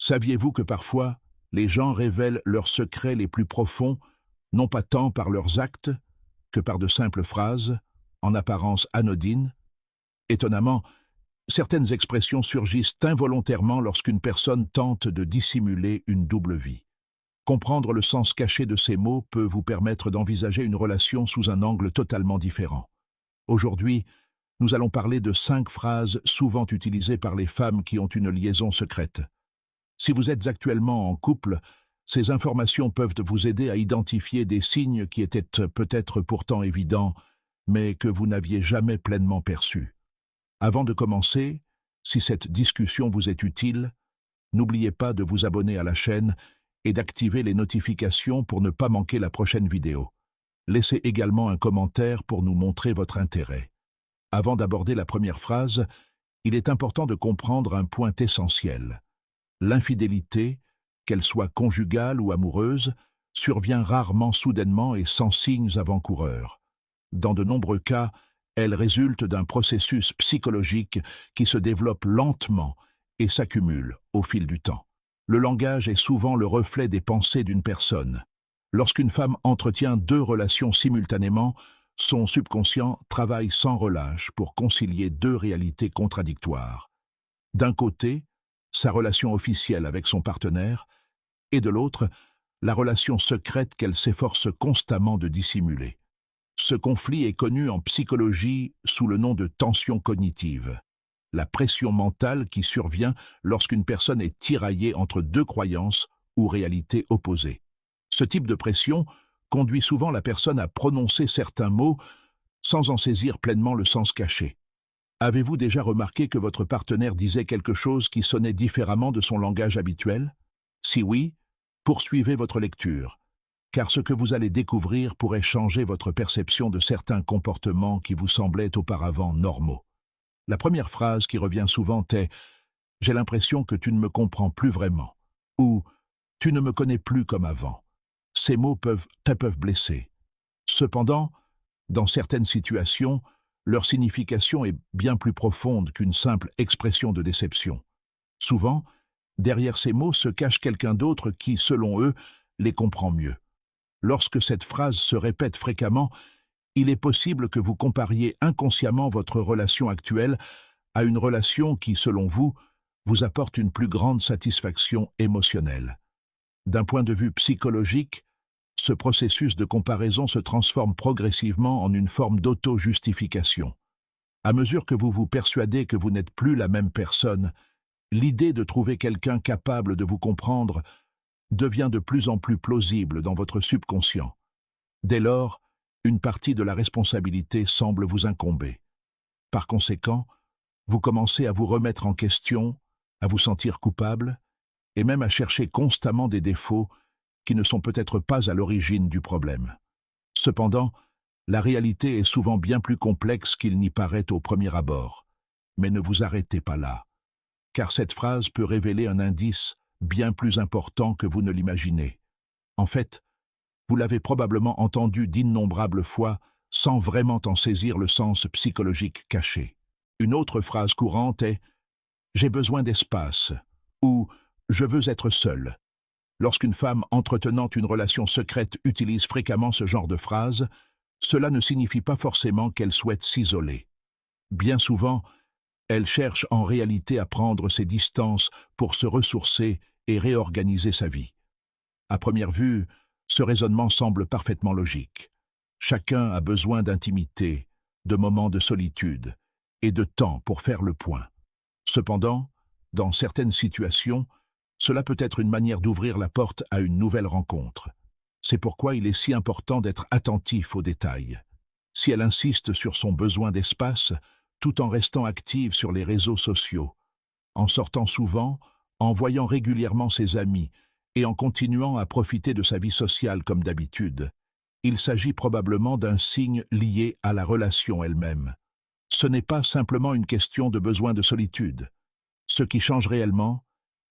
Saviez-vous que parfois, les gens révèlent leurs secrets les plus profonds, non pas tant par leurs actes que par de simples phrases, en apparence anodines? Étonnamment, certaines expressions surgissent involontairement lorsqu'une personne tente de dissimuler une double vie. Comprendre le sens caché de ces mots peut vous permettre d'envisager une relation sous un angle totalement différent. Aujourd'hui, nous allons parler de 5 phrases souvent utilisées par les femmes qui ont une liaison secrète. Si vous êtes actuellement en couple, ces informations peuvent vous aider à identifier des signes qui étaient peut-être pourtant évidents, mais que vous n'aviez jamais pleinement perçus. Avant de commencer, si cette discussion vous est utile, n'oubliez pas de vous abonner à la chaîne et d'activer les notifications pour ne pas manquer la prochaine vidéo. Laissez également un commentaire pour nous montrer votre intérêt. Avant d'aborder la première phrase, il est important de comprendre un point essentiel. L'infidélité, qu'elle soit conjugale ou amoureuse, survient rarement soudainement et sans signes avant-coureurs. Dans de nombreux cas, elle résulte d'un processus psychologique qui se développe lentement et s'accumule au fil du temps. Le langage est souvent le reflet des pensées d'une personne. Lorsqu'une femme entretient 2 relations simultanément, son subconscient travaille sans relâche pour concilier 2 réalités contradictoires. D'un côté, sa relation officielle avec son partenaire, et de l'autre, la relation secrète qu'elle s'efforce constamment de dissimuler. Ce conflit est connu en psychologie sous le nom de tension cognitive, la pression mentale qui survient lorsqu'une personne est tiraillée entre 2 croyances ou réalités opposées. Ce type de pression conduit souvent la personne à prononcer certains mots sans en saisir pleinement le sens caché. Avez-vous déjà remarqué que votre partenaire disait quelque chose qui sonnait différemment de son langage habituel? Si oui, poursuivez votre lecture, car ce que vous allez découvrir pourrait changer votre perception de certains comportements qui vous semblaient auparavant normaux. La première phrase qui revient souvent est « J'ai l'impression que tu ne me comprends plus vraiment » ou « Tu ne me connais plus comme avant ». Ces mots peuvent blesser. Cependant, dans certaines situations, leur signification est bien plus profonde qu'une simple expression de déception. Souvent, derrière ces mots se cache quelqu'un d'autre qui, selon eux, les comprend mieux. Lorsque cette phrase se répète fréquemment, il est possible que vous compariez inconsciemment votre relation actuelle à une relation qui, selon vous, vous apporte une plus grande satisfaction émotionnelle. D'un point de vue psychologique, ce processus de comparaison se transforme progressivement en une forme d'auto-justification. À mesure que vous vous persuadez que vous n'êtes plus la même personne, l'idée de trouver quelqu'un capable de vous comprendre devient de plus en plus plausible dans votre subconscient. Dès lors, une partie de la responsabilité semble vous incomber. Par conséquent, vous commencez à vous remettre en question, à vous sentir coupable, et même à chercher constamment des défauts qui ne sont peut-être pas à l'origine du problème. Cependant, la réalité est souvent bien plus complexe qu'il n'y paraît au premier abord. Mais ne vous arrêtez pas là, car cette phrase peut révéler un indice bien plus important que vous ne l'imaginez. En fait, vous l'avez probablement entendu d'innombrables fois sans vraiment en saisir le sens psychologique caché. Une autre phrase courante est « J'ai besoin d'espace » ou « Je veux être seule ». Lorsqu'une femme entretenant une relation secrète utilise fréquemment ce genre de phrase, cela ne signifie pas forcément qu'elle souhaite s'isoler. Bien souvent, elle cherche en réalité à prendre ses distances pour se ressourcer et réorganiser sa vie. À première vue, ce raisonnement semble parfaitement logique. Chacun a besoin d'intimité, de moments de solitude et de temps pour faire le point. Cependant, dans certaines situations, cela peut être une manière d'ouvrir la porte à une nouvelle rencontre. C'est pourquoi il est si important d'être attentif aux détails. Si elle insiste sur son besoin d'espace, tout en restant active sur les réseaux sociaux, en sortant souvent, en voyant régulièrement ses amis et en continuant à profiter de sa vie sociale comme d'habitude, il s'agit probablement d'un signe lié à la relation elle-même. Ce n'est pas simplement une question de besoin de solitude. Ce qui change réellement,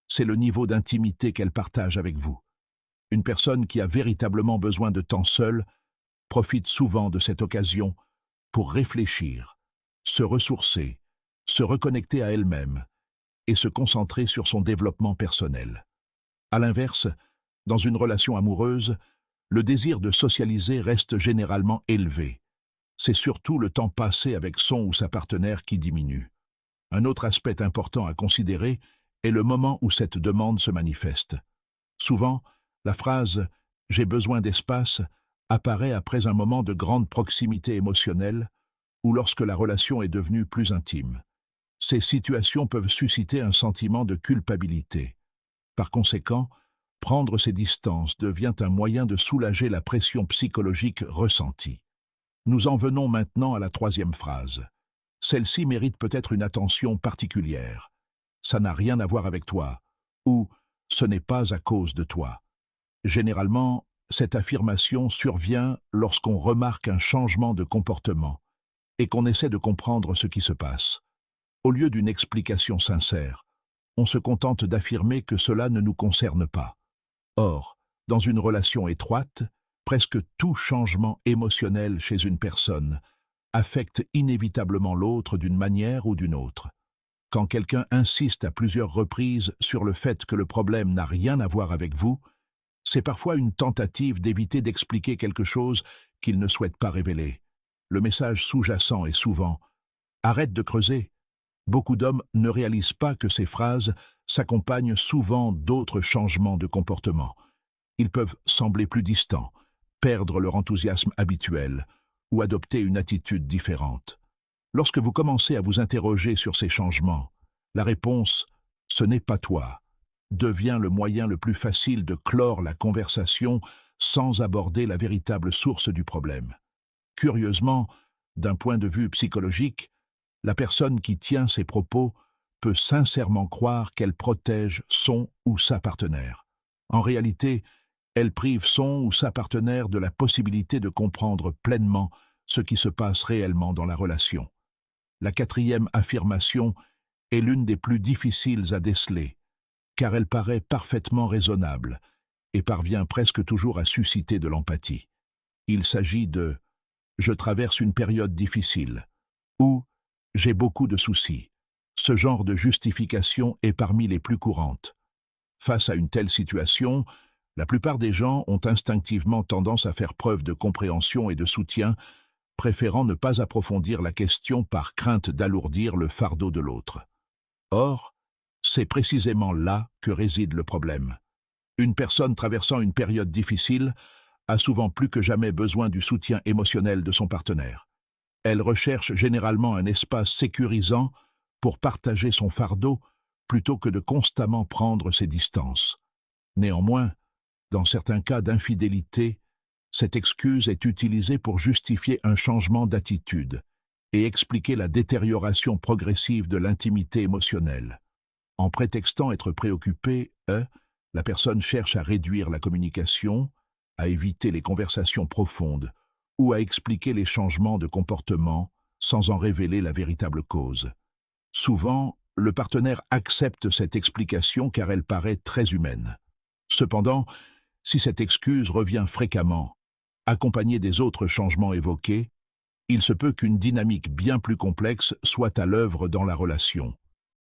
c'est le niveau d'intimité qu'elle partage avec vous. Une personne qui a véritablement besoin de temps seul profite souvent de cette occasion pour réfléchir, se ressourcer, se reconnecter à elle-même et se concentrer sur son développement personnel. À l'inverse, dans une relation amoureuse, le désir de socialiser reste généralement élevé. C'est surtout le temps passé avec son ou sa partenaire qui diminue. Un autre aspect important à considérer est le moment où cette demande se manifeste. Souvent, la phrase « j'ai besoin d'espace » apparaît après un moment de grande proximité émotionnelle ou lorsque la relation est devenue plus intime. Ces situations peuvent susciter un sentiment de culpabilité. Par conséquent, prendre ces distances devient un moyen de soulager la pression psychologique ressentie. Nous en venons maintenant à la troisième phrase. Celle-ci mérite peut-être une attention particulière. Ça n'a rien à voir avec toi, ou ce n'est pas à cause de toi. Généralement, cette affirmation survient lorsqu'on remarque un changement de comportement et qu'on essaie de comprendre ce qui se passe. Au lieu d'une explication sincère, on se contente d'affirmer que cela ne nous concerne pas. Or, dans une relation étroite, presque tout changement émotionnel chez une personne affecte inévitablement l'autre d'une manière ou d'une autre. Quand quelqu'un insiste à plusieurs reprises sur le fait que le problème n'a rien à voir avec vous, c'est parfois une tentative d'éviter d'expliquer quelque chose qu'il ne souhaite pas révéler. Le message sous-jacent est souvent « Arrête de creuser ». Beaucoup d'hommes ne réalisent pas que ces phrases s'accompagnent souvent d'autres changements de comportement. Ils peuvent sembler plus distants, perdre leur enthousiasme habituel ou adopter une attitude différente. Lorsque vous commencez à vous interroger sur ces changements, la réponse « ce n'est pas toi » devient le moyen le plus facile de clore la conversation sans aborder la véritable source du problème. Curieusement, d'un point de vue psychologique, la personne qui tient ces propos peut sincèrement croire qu'elle protège son ou sa partenaire. En réalité, elle prive son ou sa partenaire de la possibilité de comprendre pleinement ce qui se passe réellement dans la relation. La quatrième affirmation est l'une des plus difficiles à déceler, car elle paraît parfaitement raisonnable et parvient presque toujours à susciter de l'empathie. Il s'agit de « je traverse une période difficile » ou « j'ai beaucoup de soucis ». Ce genre de justification est parmi les plus courantes. Face à une telle situation, la plupart des gens ont instinctivement tendance à faire preuve de compréhension et de soutien, préférant ne pas approfondir la question par crainte d'alourdir le fardeau de l'autre. Or, c'est précisément là que réside le problème. Une personne traversant une période difficile a souvent plus que jamais besoin du soutien émotionnel de son partenaire. Elle recherche généralement un espace sécurisant pour partager son fardeau plutôt que de constamment prendre ses distances. Néanmoins, dans certains cas d'infidélité, cette excuse est utilisée pour justifier un changement d'attitude et expliquer la détérioration progressive de l'intimité émotionnelle. En prétextant être préoccupé, la personne cherche à réduire la communication, à éviter les conversations profondes ou à expliquer les changements de comportement sans en révéler la véritable cause. Souvent, le partenaire accepte cette explication car elle paraît très humaine. Cependant, si cette excuse revient fréquemment, accompagnée des autres changements évoqués, il se peut qu'une dynamique bien plus complexe soit à l'œuvre dans la relation.